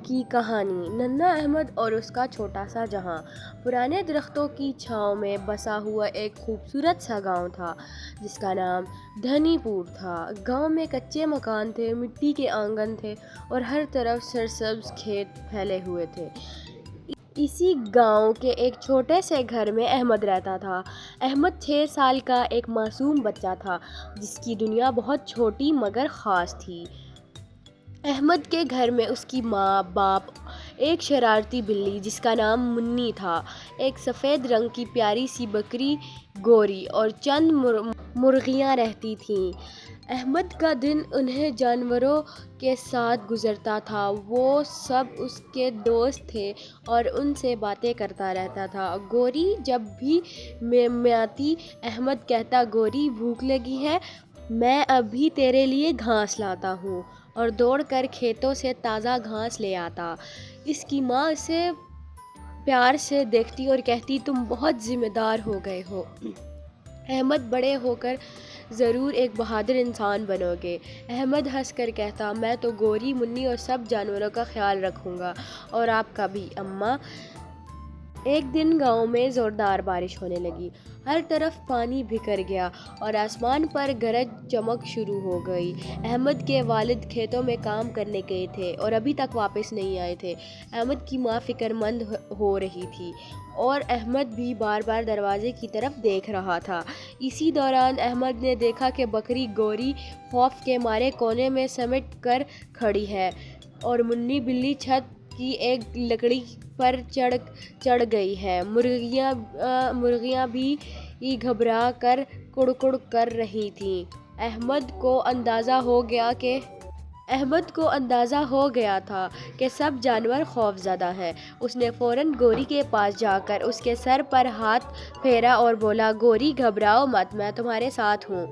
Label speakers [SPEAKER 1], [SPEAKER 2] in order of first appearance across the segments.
[SPEAKER 1] کی کہانی۔ ننھا احمد اور اس کا چھوٹا سا جہاں۔ پرانے درختوں کی چھاؤں میں بسا ہوا ایک خوبصورت سا گاؤں تھا جس کا نام دھنی پور تھا۔ گاؤں میں کچے مکان تھے، مٹی کے آنگن تھے اور ہر طرف سرسبز کھیت پھیلے ہوئے تھے۔ اسی گاؤں کے ایک چھوٹے سے گھر میں احمد رہتا تھا۔ احمد 6 سال کا ایک معصوم بچہ تھا جس کی دنیا بہت چھوٹی مگر خاص تھی۔ احمد کے گھر میں اس کی ماں، باپ، ایک شرارتی بلی جس کا نام منی تھا، ایک سفید رنگ کی پیاری سی بکری گوری اور چند مرغیاں رہتی تھیں۔ احمد کا دن انہیں جانوروں کے ساتھ گزرتا تھا۔ وہ سب اس کے دوست تھے اور ان سے باتیں کرتا رہتا تھا۔ گوری جب بھی میاتی، احمد کہتا، گوری بھوک لگی ہے؟ میں ابھی تیرے لیے گھاس لاتا ہوں، اور دوڑ کر کھیتوں سے تازہ گھاس لے آتا۔ اس کی ماں اسے پیار سے دیکھتی اور کہتی، تم بہت ذمہ دار ہو گئے ہو۔ احمد بڑے ہو کر ضرور ایک بہادر انسان بنو گے۔ احمد ہنس کر کہتا، میں تو گوری، منی اور سب جانوروں کا خیال رکھوں گا، اور آپ کا بھی اماں۔ ایک دن گاؤں میں زوردار بارش ہونے لگی۔ ہر طرف پانی بکھر گیا اور آسمان پر گرج چمک شروع ہو گئی۔ احمد کے والد کھیتوں میں کام کرنے گئے تھے اور ابھی تک واپس نہیں آئے تھے۔ احمد کی ماں فکر مند ہو رہی تھی اور احمد بھی بار بار دروازے کی طرف دیکھ رہا تھا۔ اسی دوران احمد نے دیکھا کہ بکری گوری خوف کے مارے کونے میں سمٹ کر کھڑی ہے اور منی بلی چھت کی ایک لکڑی پر چڑھ گئی ہے۔ مرغیاں بھی گھبرا کر کڑ کر رہی تھیں۔ احمد کو اندازہ ہو گیا تھا کہ سب جانور خوف زدہ ہیں۔ اس نے فوراً گوری کے پاس جا کر اس کے سر پر ہاتھ پھیرا اور بولا، گوری گھبراؤ مت، میں تمہارے ساتھ ہوں۔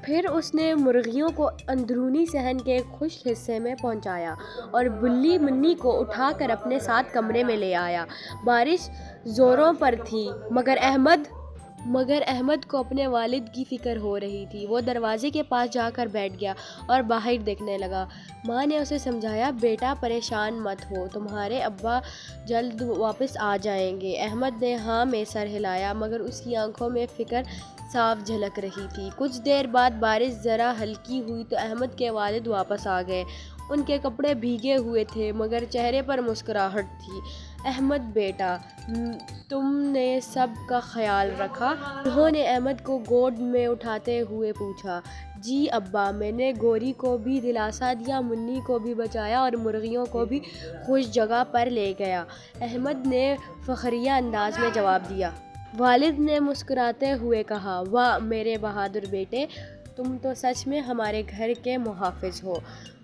[SPEAKER 1] پھر اس نے مرغیوں کو اندرونی صحن کے ایک خشک حصے میں پہنچایا اور بلی منی کو اٹھا کر اپنے ساتھ کمرے میں لے آیا۔ بارش زوروں پر تھی مگر احمد کو اپنے والد کی فکر ہو رہی تھی۔ وہ دروازے کے پاس جا کر بیٹھ گیا اور باہر دیکھنے لگا۔ ماں نے اسے سمجھایا، بیٹا پریشان مت ہو، تمہارے ابا جلد واپس آ جائیں گے۔ احمد نے ہاں میں سر ہلایا مگر اس کی آنکھوں میں فکر صاف جھلک رہی تھی۔ کچھ دیر بعد بارش ذرا ہلکی ہوئی تو احمد کے والد واپس آ گئے۔ ان کے کپڑے بھیگے ہوئے تھے مگر چہرے پر مسکراہٹ تھی۔ احمد بیٹا، تم نے سب کا خیال رکھا؟ انہوں نے احمد کو گود میں اٹھاتے ہوئے پوچھا۔ جی ابا، میں نے گوری کو بھی دلاسا دیا، منی کو بھی بچایا اور مرغیوں کو بھی خوش جگہ پر لے گیا، احمد نے فخریہ انداز میں جواب دیا۔ والد نے مسکراتے ہوئے کہا، واہ میرے بہادر بیٹے، تم تو سچ میں ہمارے گھر کے محافظ ہو۔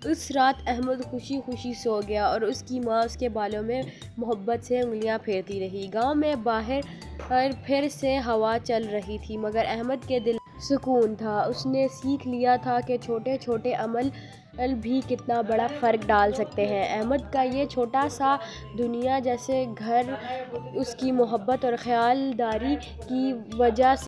[SPEAKER 1] اس رات احمد خوشی خوشی سو گیا اور اس کی ماں اس کے بالوں میں محبت سے انگلیاں پھیرتی رہی۔ گاؤں میں باہر پھر سے ہوا چل رہی تھی مگر احمد کے دل میں سکون تھا۔ اس نے سیکھ لیا تھا کہ چھوٹے چھوٹے عمل بھی کتنا بڑا فرق ڈال سکتے ہیں۔ احمد کا یہ چھوٹا سا دنیا جیسا گھر اس کی محبت اور خیال داری کی وجہ سے